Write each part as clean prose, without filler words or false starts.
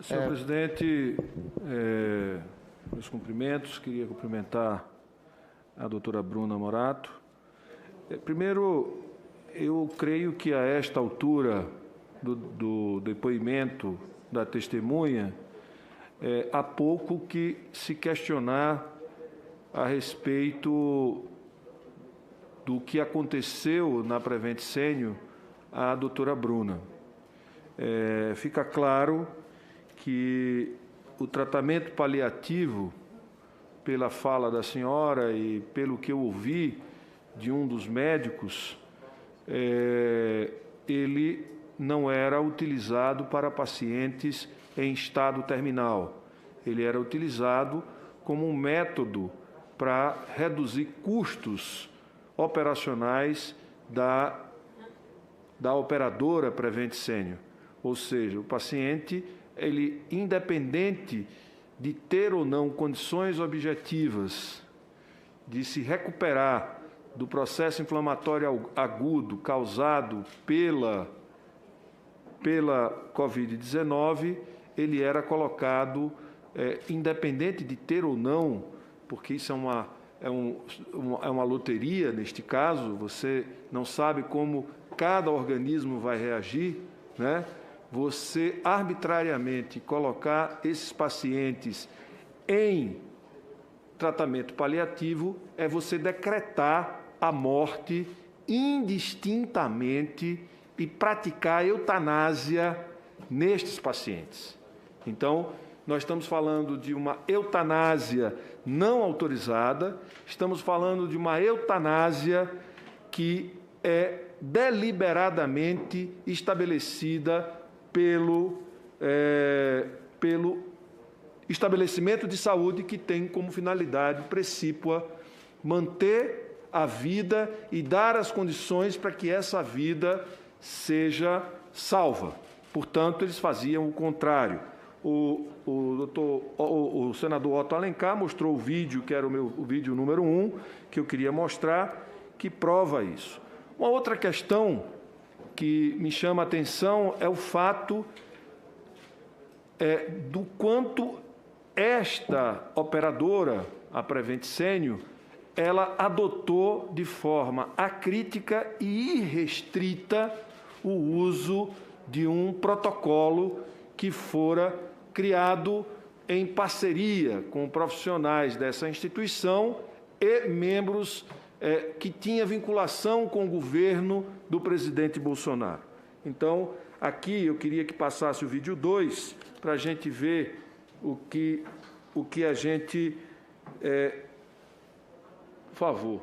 Senhor presidente, meus cumprimentos. Queria cumprimentar a doutora Bruna Morato. Primeiro, eu creio que a esta altura do depoimento da testemunha, há pouco que se questionar a respeito do que aconteceu na Prevent Senior à doutora Bruna. Fica claro que o tratamento paliativo, pela fala da senhora e pelo que eu ouvi de um dos médicos, ele não era utilizado para pacientes em estado terminal. Ele era utilizado como um método para reduzir custos operacionais da operadora Prevent Senior. Ou seja, o paciente, ele, independente de ter ou não condições objetivas de se recuperar do processo inflamatório agudo causado pela Covid-19, ele era colocado, independente de ter ou não, porque isso é uma loteria neste caso, você não sabe como cada organismo vai reagir, né? Você arbitrariamente colocar esses pacientes em tratamento paliativo é você decretar a morte indistintamente e praticar eutanásia nestes pacientes. Então, nós estamos falando de uma eutanásia não autorizada, estamos falando de uma eutanásia que é deliberadamente estabelecida pelo estabelecimento de saúde, que tem como finalidade precípua manter a vida e dar as condições para que essa vida seja salva. Portanto, eles faziam o contrário. O senador Otto Alencar mostrou o vídeo, que era o vídeo número 1, que eu queria mostrar, que prova isso. Uma outra questão que me chama a atenção é o fato do quanto esta operadora, a Prevent Senior, ela adotou de forma acrítica e irrestrita o uso de um protocolo que fora criado em parceria com profissionais dessa instituição e membros que tinha vinculação com o governo do presidente Bolsonaro. Então, aqui eu queria que passasse o vídeo 2 para a gente ver o que a gente... Por favor.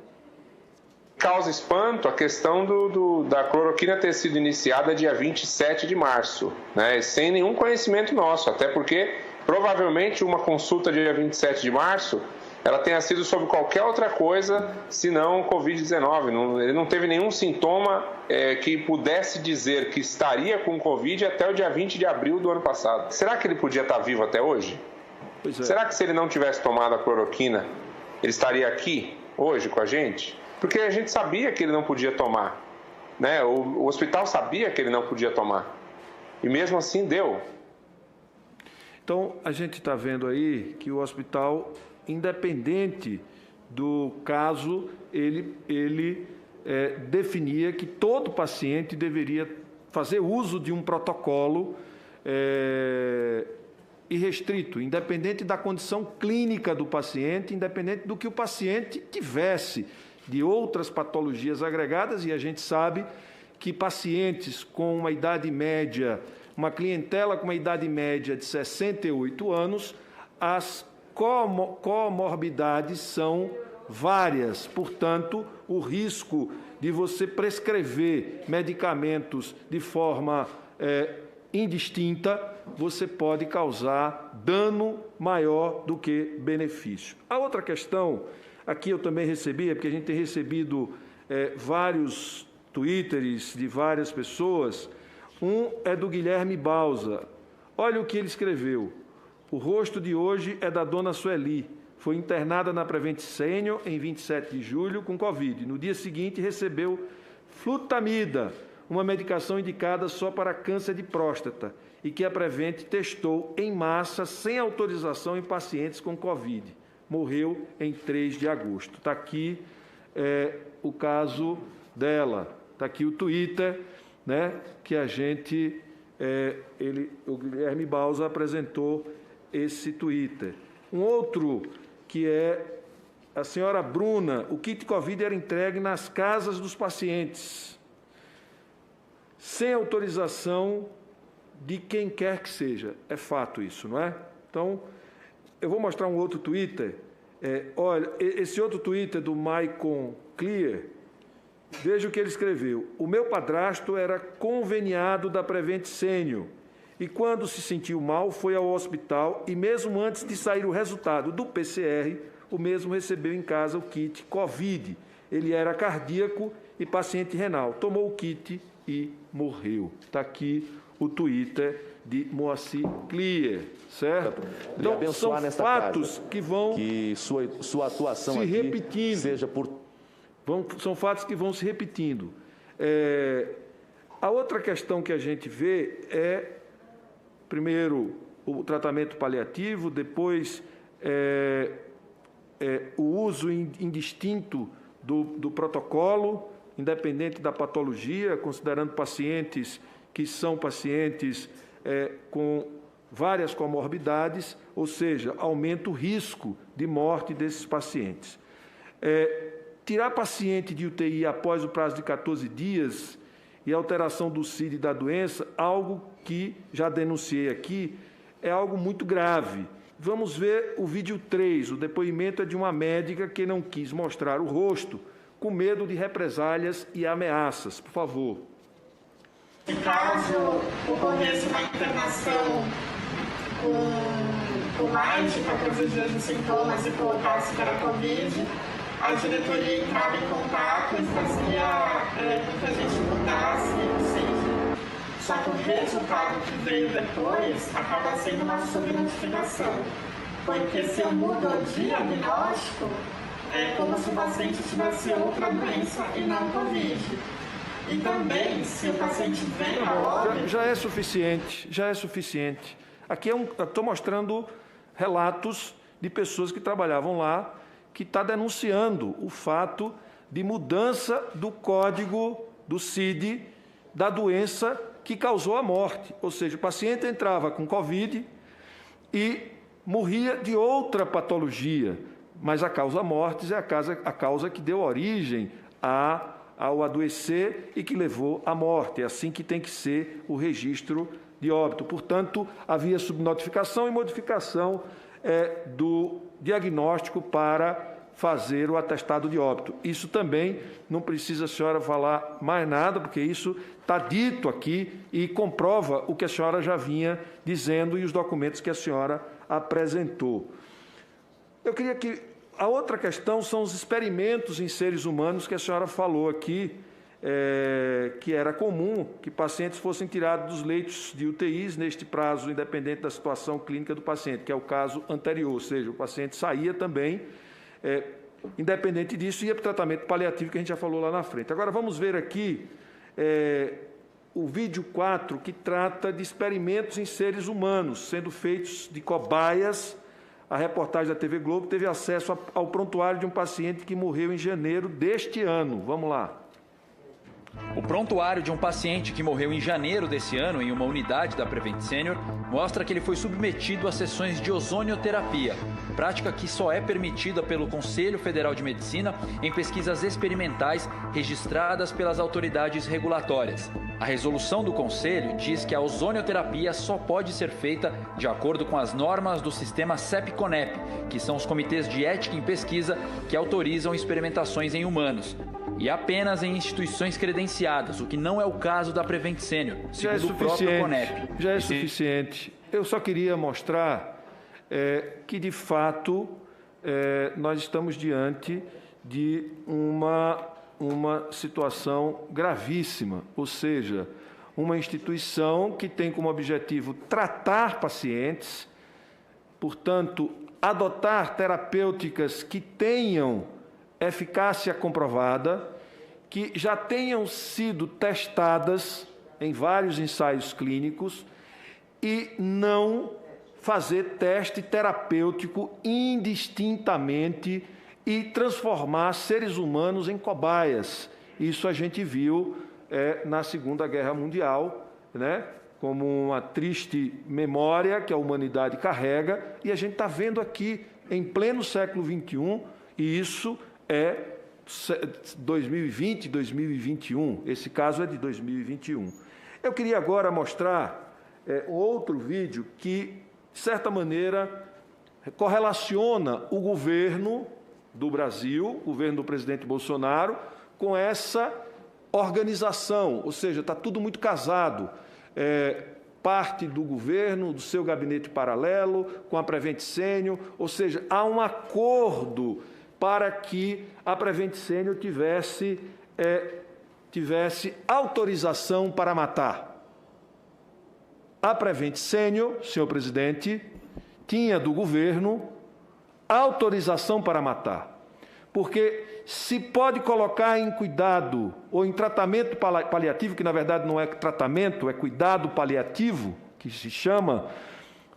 Causa espanto a questão da cloroquina ter sido iniciada dia 27 de março, né, sem nenhum conhecimento nosso, até porque provavelmente uma consulta dia 27 de março ela tenha sido sobre qualquer outra coisa, senão Covid-19. Ele não teve nenhum sintoma que pudesse dizer que estaria com Covid até o dia 20 de abril do ano passado. Será que ele podia estar vivo até hoje? Pois é. Será que se ele não tivesse tomado a cloroquina, ele estaria aqui hoje com a gente? Porque a gente sabia que ele não podia tomar, né? O hospital sabia que ele não podia tomar. E mesmo assim deu. Então, a gente está vendo aí que o hospital, independente do caso, ele definia que todo paciente deveria fazer uso de um protocolo irrestrito, independente da condição clínica do paciente, independente do que o paciente tivesse de outras patologias agregadas, e a gente sabe que pacientes com uma idade média, uma clientela com uma idade média de 68 anos, as comorbidades são várias. Portanto, o risco de você prescrever medicamentos de forma indistinta, você pode causar dano maior do que benefício. A outra questão, aqui eu também recebi, porque a gente tem recebido vários twitters de várias pessoas. Um é do Guilherme Bausa. Olha o que ele escreveu. O rosto de hoje é da dona Sueli. Foi internada na Prevent Senior em 27 de julho com Covid. No dia seguinte, recebeu flutamida, uma medicação indicada só para câncer de próstata, e que a Prevent testou em massa, sem autorização, em pacientes com Covid. Morreu em 3 de agosto. Está aqui o caso dela. Está aqui o Twitter, né, que a gente, o Guilherme Bausa apresentou esse Twitter. Um outro que é a senhora Bruna, o kit Covid era entregue nas casas dos pacientes, sem autorização de quem quer que seja. É fato isso, não é? Então, eu vou mostrar um outro Twitter. Olha, esse outro Twitter do Maicon Clear, veja o que ele escreveu. O meu padrasto era conveniado da Prevent Senior e, quando se sentiu mal, foi ao hospital e, mesmo antes de sair o resultado do PCR, o mesmo recebeu em casa o kit Covid. Ele era cardíaco e paciente renal. Tomou o kit e morreu. Está aqui o Twitter de Moacir Clear, certo? Então, são fatos que vão que sua atuação se aqui repetindo. Seja por... São fatos que vão se repetindo. A outra questão que a gente vê é, primeiro, o tratamento paliativo, depois o uso indistinto do protocolo, independente da patologia, considerando pacientes que são pacientes com várias comorbidades, ou seja, aumenta o risco de morte desses pacientes. Tirar paciente de UTI após o prazo de 14 dias e alteração do CID da doença, algo que já denunciei aqui, é algo muito grave. Vamos ver o vídeo 3, o depoimento é de uma médica que não quis mostrar o rosto, com medo de represálias e ameaças. Por favor. Caso ocorresse uma internação com mais de 14 dias de sintomas e colocasse que era Covid, a diretoria entrava em contato e fazia com que a gente mudasse o CID. Só que o resultado que veio depois acaba sendo uma subnotificação, porque se eu mudo o diagnóstico, é como se o paciente tivesse outra doença e não Covid. E também, se o paciente vem a óbito... Já é suficiente. Aqui estou mostrando relatos de pessoas que trabalhavam lá, que está denunciando o fato de mudança do código do CID da doença que causou a morte. Ou seja, o paciente entrava com Covid e morria de outra patologia, mas a causa mortes é a causa que deu origem ao adoecer e que levou à morte. É assim que tem que ser o registro de óbito. Portanto, havia subnotificação e modificação do diagnóstico para fazer o atestado de óbito. Isso também não precisa a senhora falar mais nada, porque isso está dito aqui e comprova o que a senhora já vinha dizendo e os documentos que a senhora apresentou. Eu queria que... A outra questão são os experimentos em seres humanos que a senhora falou aqui, que era comum que pacientes fossem tirados dos leitos de UTIs neste prazo, independente da situação clínica do paciente, que é o caso anterior, ou seja, o paciente saía também, independente disso, ia para o tratamento paliativo, que a gente já falou lá na frente. Agora, vamos ver aqui o vídeo 4, que trata de experimentos em seres humanos, sendo feitos de cobaias. A reportagem da TV Globo teve acesso ao prontuário de um paciente que morreu em janeiro deste ano. Vamos lá. O prontuário de um paciente que morreu em janeiro desse ano em uma unidade da Prevent Senior mostra que ele foi submetido a sessões de ozonioterapia, prática que só é permitida pelo Conselho Federal de Medicina em pesquisas experimentais registradas pelas autoridades regulatórias. A resolução do Conselho diz que a ozonioterapia só pode ser feita de acordo com as normas do sistema CEP-CONEP, que são os comitês de ética em pesquisa que autorizam experimentações em humanos, e apenas em instituições credenciadas, o que não é o caso da Prevent Senior, segundo o próprio CONEP. Já é suficiente. Eu só queria mostrar que, de fato, nós estamos diante de uma situação gravíssima, ou seja, uma instituição que tem como objetivo tratar pacientes, portanto, adotar terapêuticas que tenham eficácia comprovada, que já tenham sido testadas em vários ensaios clínicos e não fazer teste terapêutico indistintamente e transformar seres humanos em cobaias. Isso a gente viu na Segunda Guerra Mundial, né? Como uma triste memória que a humanidade carrega, e a gente está vendo aqui, em pleno século XXI, e isso é 2020, 2021, esse caso é de 2021. Eu queria agora mostrar outro vídeo que, de certa maneira, correlaciona o governo do Brasil, o governo do presidente Bolsonaro, com essa organização, ou seja, está tudo muito casado. Parte do governo, do seu gabinete paralelo, com a Prevent Senior, ou seja, há um acordo para que a Prevent Senior tivesse autorização para matar. A Prevent Senior, senhor presidente, tinha do governo autorização para matar. Porque se pode colocar em cuidado ou em tratamento paliativo, que na verdade não é tratamento, é cuidado paliativo, que se chama,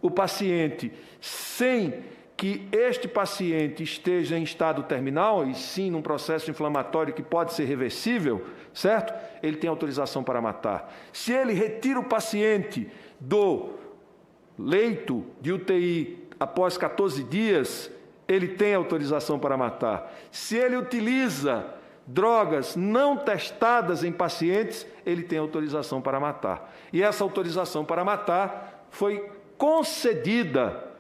o paciente, sem que este paciente esteja em estado terminal, e sim num processo inflamatório que pode ser reversível, certo? Ele tem autorização para matar. Se ele retira o paciente do leito de UTI após 14 dias, ele tem autorização para matar. Se ele utiliza drogas não testadas em pacientes, ele tem autorização para matar. E essa autorização para matar foi concedida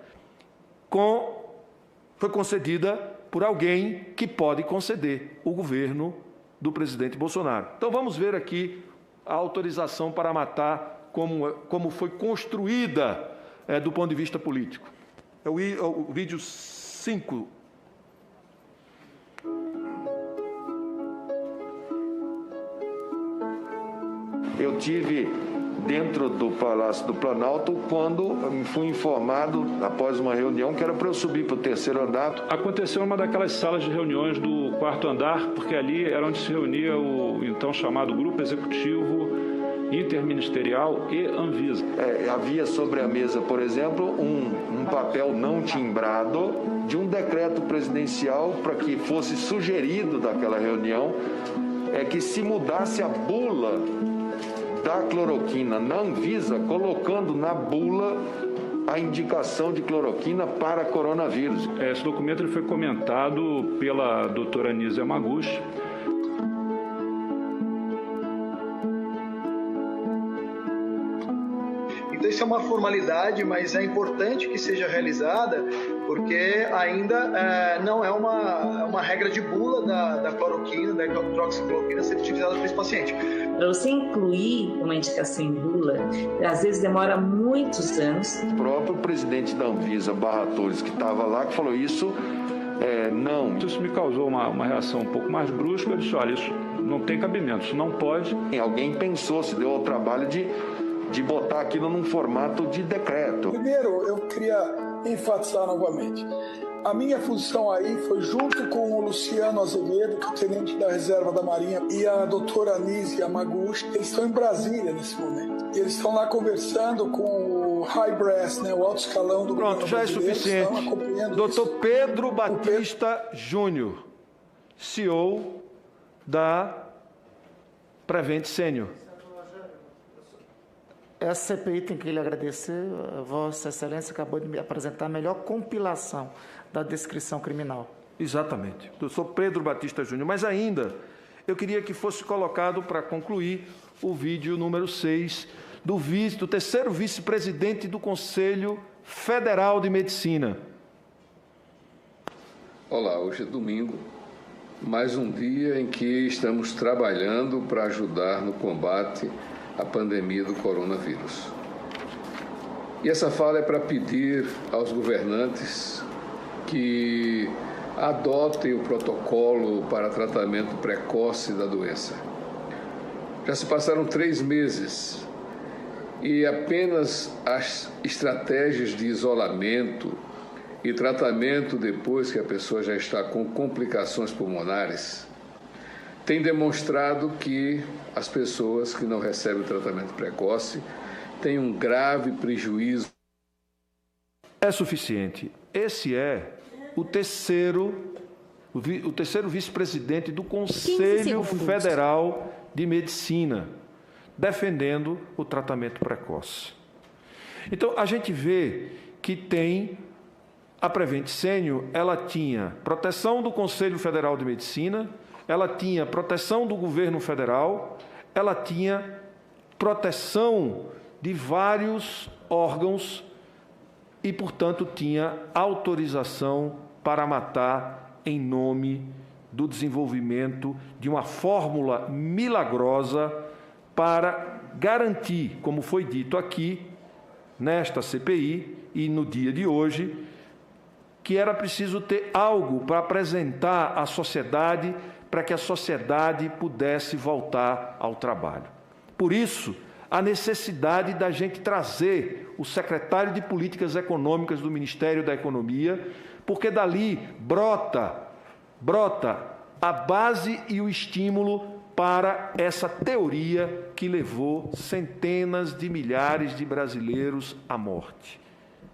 por alguém que pode conceder, o governo do presidente Bolsonaro. Então vamos ver aqui a autorização para matar, como foi construída do ponto de vista político. É o vídeo 5. Eu tive dentro do Palácio do Planalto quando fui informado, após uma reunião, que era para eu subir para o 3º andar. Aconteceu uma daquelas salas de reuniões do 4º andar, porque ali era onde se reunia o então chamado Grupo Executivo Interministerial e Anvisa. Havia sobre a mesa, por exemplo, um papel não timbrado de um decreto presidencial para que fosse sugerido daquela reunião que se mudasse a bula da cloroquina na Anvisa, colocando na bula a indicação de cloroquina para coronavírus. Esse documento ele foi comentado pela doutora Anísia Yamaguchi. Então isso é uma formalidade, mas é importante que seja realizada, porque ainda não é uma regra de bula da cloroquina, da hidroxicloroquina ser utilizada para esse paciente. Para você incluir uma indicação em bula, às vezes demora muitos anos. O próprio presidente da Anvisa, Barra Torres, que estava lá, que falou isso, não. Isso me causou uma reação um pouco mais brusca. Eu disse, olha, isso não tem cabimento, isso não pode. Alguém pensou, se deu ao trabalho de botar aquilo num formato de decreto. Primeiro, eu queria enfatizar novamente. A minha função aí foi junto com o Luciano Azevedo, que é o tenente da reserva da Marinha, e a doutora Anísia Yamaguchi. Eles estão em Brasília nesse momento. E eles estão lá conversando com o High Brass, né, o alto escalão do governo já é brasileiro. suficiente. Doutor Pedro Batista Júnior, CEO da Prevent Senior. Essa CPI tem que lhe agradecer. Vossa Excelência acabou de me apresentar a melhor compilação da descrição criminal. Exatamente. Eu sou Pedro Batista Júnior, mas ainda eu queria que fosse colocado, para concluir, o vídeo número 6 do 3º vice-presidente do Conselho Federal de Medicina. Olá, hoje é domingo, mais um dia em que estamos trabalhando para ajudar no combate à pandemia do coronavírus. E essa fala é para pedir aos governantes que adotem o protocolo para tratamento precoce da doença. Já se passaram 3 meses e apenas as estratégias de isolamento e tratamento depois que a pessoa já está com complicações pulmonares têm demonstrado que as pessoas que não recebem o tratamento precoce tem um grave prejuízo. É suficiente. Esse é o terceiro vice-presidente do Conselho Federal de Medicina, defendendo o tratamento precoce. Então, a gente vê que tem a Prevent Senior, ela tinha proteção do Conselho Federal de Medicina, ela tinha proteção do governo federal, ela tinha proteção de vários órgãos e, portanto, tinha autorização para matar em nome do desenvolvimento de uma fórmula milagrosa para garantir, como foi dito aqui, nesta CPI e no dia de hoje, que era preciso ter algo para apresentar à sociedade, para que a sociedade pudesse voltar ao trabalho. Por isso, a necessidade da gente trazer o secretário de Políticas Econômicas do Ministério da Economia, porque dali brota a base e o estímulo para essa teoria que levou centenas de milhares de brasileiros à morte,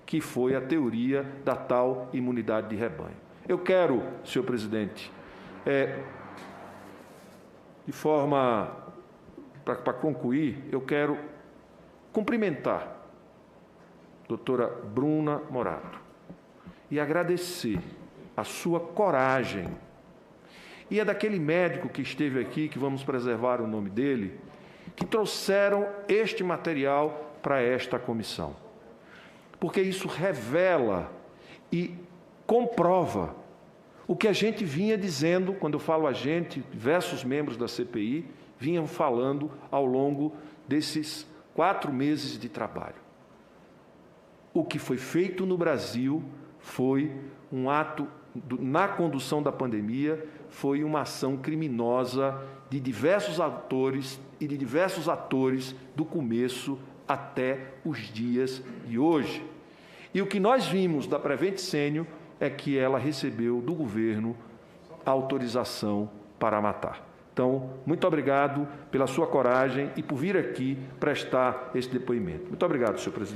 que foi a teoria da tal imunidade de rebanho. Eu quero, senhor presidente, de forma, para concluir, eu quero cumprimentar a doutora Bruna Morato e agradecer a sua coragem. E é daquele médico que esteve aqui, que vamos preservar o nome dele, que trouxeram este material para esta comissão. Porque isso revela e comprova o que a gente vinha dizendo, quando eu falo a gente, diversos membros da CPI vinham falando ao longo desses 4 meses de trabalho. O que foi feito no Brasil foi um ato, na condução da pandemia, foi uma ação criminosa de diversos autores e de diversos atores do começo até os dias de hoje. E o que nós vimos da Prevent Senior é que ela recebeu do governo a autorização para matar. Então, muito obrigado pela sua coragem e por vir aqui prestar esse depoimento. Muito obrigado, senhor presidente.